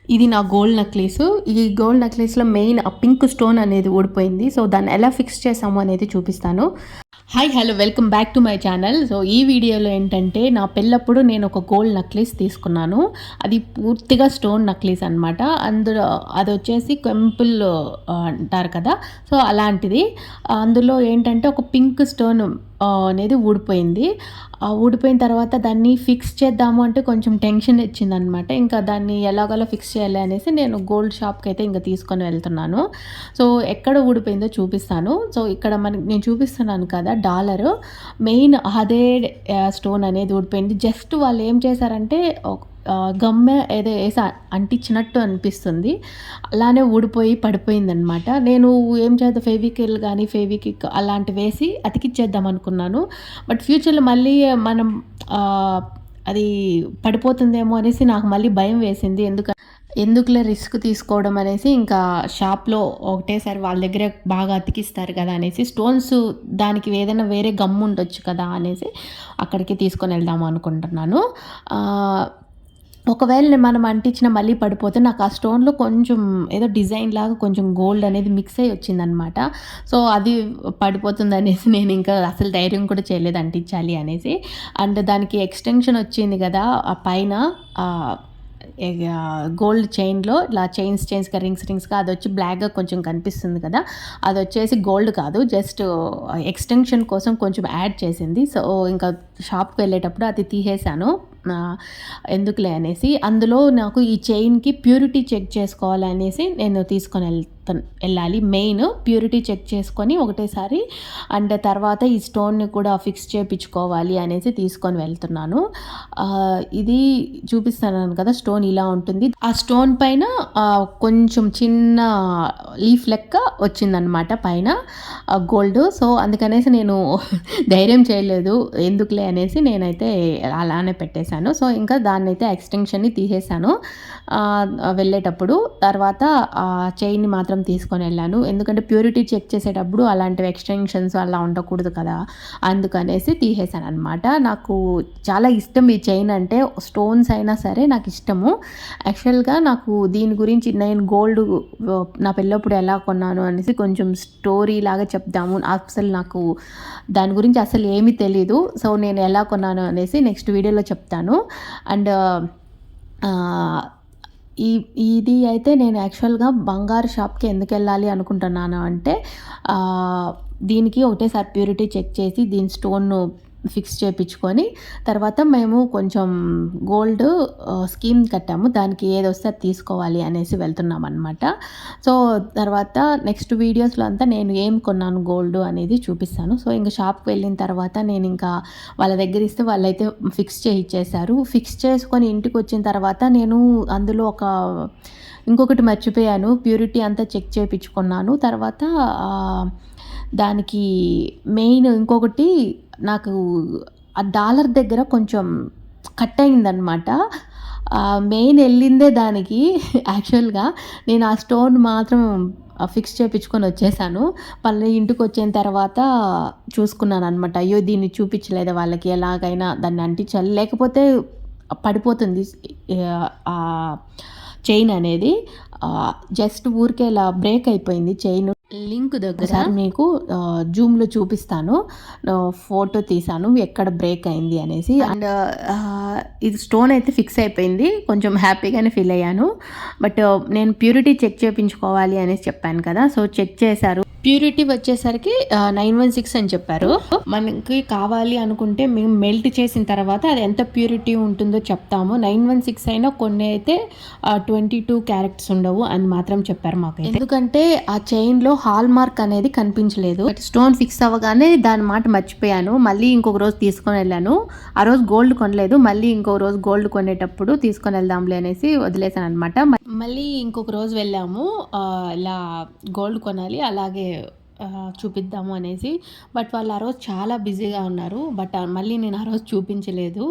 ఇది నా gold necklace. ఈ గోల్డ్ నెక్లెస్‌లో మెయిన్ ఆ పింక్ స్టోన్ అనేది ఊడిపోయింది. సో, దాన్ని ఎలా ఫిక్స్ చేసాము అనేది చూపిస్తాను. Hi hello welcome back to my channel. So, ఈ వీడియోలో ఏంటంటే నా పెళ్ళప్పుడు నేను ఒక గోల్డ్ నెక్లెస్ తీసుకున్నాను. అది పూర్తిగా స్టోన్ నెక్లెస్ అనమాట. అందులో అదొచ్చేసి కెంపుల్ అంటారు కదా! సో, అలాంటిది. అందులో ఏంటంటే ఒక పింక్ స్టోన్ అనేది ఊడిపోయింది. ఊడిపోయిన తర్వాత దాన్ని ఫిక్స్ చేద్దాము అంటే కొంచెం టెన్షన్ ఇచ్చిందనమాట. ఇంకా దాన్ని ఎలాగోలా ఫిక్స్ చేయాలి అనేసి నేను గోల్డ్ షాప్‌కైతే ఇంక తీసుకొని వెళ్తున్నాను. సో, ఎక్కడ ఊడిపోయిందో చూపిస్తాను. సో, ఇక్కడ నేను చూపిస్తున్నాను కదా! డాలరు మెయిన్ అదే స్టోన్ అనేది ఊడిపోయింది. జస్ట్ వాళ్ళు ఏం చేశారంటే గమ్మె ఏదో ఏసి అంటించినట్టు అనిపిస్తుంది. అలానే ఊడిపోయి పడిపోయిందనమాట. నేను ఏం చేద్దాం ఫెవికిల్ గానీ, ఫెవిక్విక్ అలాంటివేసి అతికిచ్చేద్దాం అనుకున్నాను. బట్ ఫ్యూచర్‌లో మళ్ళీ మనం అది పడిపోతుందేమో అనేసి నాకు మళ్ళీ భయం వేసింది. ఎందుకులే రిస్క్ తీసుకోవడం అనేసి ఇంకా షాప్‌లో ఒకటేసారి వాళ్ళ దగ్గర బాగా అతికిస్తారు కదా అనేసి స్టోన్స్ దానికి ఏదైనా వేరే గమ్ ఉండొచ్చు కదా అనేసి అక్కడికి తీసుకొని వెళ్దాం అనుకుంటున్నాను. ఒకవేళ మనం అంటించిన మళ్ళీ పడిపోతే నాకు ఆ స్టోన్‌లో కొంచెం ఏదో డిజైన్ లాగా కొంచెం గోల్డ్ అనేది మిక్స్ అయ్యి వచ్చిందనమాట. సో, అది పడిపోతుందనేసి నేను ఇంకా అసలు ధైర్యం కూడా చేయలేదు అంటించాలి అనేసి. అండ్ దానికి ఎక్స్‌టెన్షన్ వచ్చింది కదా! ఆ పైన ఇగ గోల్డ్ చైన్‌లో ఇలా చైన్స్‌గా రింగ్స్‌గా అదొచ్చి బ్లాక్‌గా కొంచెం కనిపిస్తుంది కదా! అదొచ్చేసి గోల్డ్ కాదు. జస్ట్ ఎక్స్‌టెన్షన్ కోసం కొంచెం యాడ్ చేసింది. సో, ఇంకా షాప్‌కి వెళ్ళేటప్పుడు అది తీసేసాను. ఎందుకులే అనేసి. అందులో నాకు ఈ చైన్‌కి ప్యూరిటీ చెక్ చేసుకోవాలనేసి నేను తీసుకొని వెళ్ళాలి. మెయిన్ ప్యూరిటీ చెక్ చేసుకొని ఒకటేసారి అండ్ తర్వాత ఈ స్టోన్‌ని కూడా ఫిక్స్ చేపించుకోవాలి అనేసి తీసుకొని వెళ్తున్నాను. ఇది చూపిస్తున్నాను కదా! స్టోన్ ఇలా ఉంటుంది. ఆ స్టోన్ పైన కొంచెం చిన్న లీఫ్ లెక్క వచ్చిందనమాట పైన గోల్డ్. సో, అందుకనేసి నేను ధైర్యం చేయలేదు. ఎందుకులే అనేసి నేనైతే అలానే పెట్టేశాను. సో, ఇంకా దాన్నైతే ఎక్స్‌టెన్షన్‌ని తీసేశాను వెళ్ళేటప్పుడు. తర్వాత చైన్‌ని మాత్రం తీసుకొని వెళ్ళాను. ఎందుకంటే ప్యూరిటీ చెక్ చేసేటప్పుడు అలాంటివి ఎక్స్‌టెన్షన్స్ అలా ఉండకూడదు కదా! అందుకనేసి తీసేశాననమాట. నాకు చాలా ఇష్టం ఈ చైన్ అంటే. స్టోన్స్ అయినా సరే నాకు ఇష్టము. యాక్చువల్‌గా నాకు దీని గురించి నేను గోల్డ్ నా పెళ్ళప్పుడు ఎలా కొన్నాను అనేసి కొంచెం స్టోరీ లాగా చెప్దాము. అసలు నాకు దాని గురించి అసలు ఏమీ తెలీదు. సో, నేను ఎలా కొన్నాను అనేసి నెక్స్ట్ వీడియోలో చెప్తాను. అండ్ ఇది అయితే నేను యాక్చువల్‌గా బంగారు షాప్‌కి ఎందుకెళ్ళాలి అనుకుంటున్నాను అంటే దీనికి ఒకటేసారి ప్యూరిటీ చెక్ చేసి దీని స్టోన్‌ను ఫిక్స్ చేపించుకొని తర్వాత మేము కొంచెం గోల్డ్ స్కీమ్ కట్టాము. దానికి ఏదొస్తే అది తీసుకోవాలి అనేసి వెళ్తున్నామనమాట. సో, తర్వాత నెక్స్ట్ వీడియోస్‌లో అంతా నేను ఏం కొన్నాను గోల్డ్ అనేది చూపిస్తాను. సో, ఇంక షాప్‌కి వెళ్ళిన తర్వాత నేను ఇంకా వాళ్ళ దగ్గర ఇస్తే వాళ్ళైతే ఫిక్స్ చేయిచ్చేశారు. ఫిక్స్ చేసుకొని ఇంటికొచ్చిన తర్వాత నేను అందులో ఇంకొకటి మర్చిపోయాను. ప్యూరిటీ అంతా చెక్ చేపించుకున్నాను. తర్వాత దానికి మెయిన్ ఇంకొకటి నాకు ఆ డాలర్ దగ్గర కొంచెం కట్ అయిందనమాట. మెయిన్ ఎళ్ళిందే దానికి. యాక్చువల్‌గా నేను ఆ స్టోన్ మాత్రం ఫిక్స్ చేపించుకొని వచ్చేసాను. మళ్ళీ ఇంటికొచ్చిన తర్వాత చూసుకున్నాననమాట. అయ్యో! దీన్ని చూపించలేదా వాళ్ళకి ఎలాగైనా దాన్ని అంటించాలి. లేకపోతే పడిపోతుంది చైన్ అనేది. జస్ట్ ఊరికే ఇలా బ్రేక్ అయిపోయింది చైను. లింక్ దగ్గర మీకు జూమ్‌లో చూపిస్తాను. ఫోటో తీశాను ఎక్కడ బ్రేక్ అయింది అనేసి. అండ్ ఇది స్టోన్ అయితే ఫిక్స్ అయిపోయింది. కొంచెం హ్యాపీగానే ఫీల్ అయ్యాను. బట్ నేను ప్యూరిటీ చెక్ చేపించుకోవాలి అనేసి చెప్పాను కదా! సో, చెక్ చేశారు. ప్యూరిటీ వచ్చేసరికి 916 అని చెప్పారు. మనకి కావాలి అనుకుంటే మేము మెల్ట్ చేసిన తర్వాత అది ఎంత ప్యూరిటీ ఉంటుందో చెప్తాము. 916 అయినా కొన్ని అయితే 22 క్యారెట్స్ ఉండవు అని మాత్రం చెప్పారు మాకైతే. ఎందుకంటే ఆ చైన్‌లో హాల్ మార్క్ అనేది కనిపించలేదు. స్టోన్ ఫిక్స్ అవ్వగానే దాని మాట మర్చిపోయాను. మళ్ళీ ఇంకొక రోజు తీసుకొని వెళ్ళాను. ఆ రోజు గోల్డ్ కొనలేదు. మళ్ళీ ఇంకో రోజు గోల్డ్ కొనేటప్పుడు తీసుకొని వెళ్దాంలే అనేసి వదిలేసాను అనమాట. మళ్ళీ ఇంకొక రోజు వెళ్ళాము. ఇలా గోల్డ్ కొనాలి అలాగే చూపిద్దాము అనేసి. బట్ వాళ్ళు ఆ రోజు చాలా బిజీగా ఉన్నారు. బట్ మళ్ళీ నేను ఆ రోజు చూపించలేదు.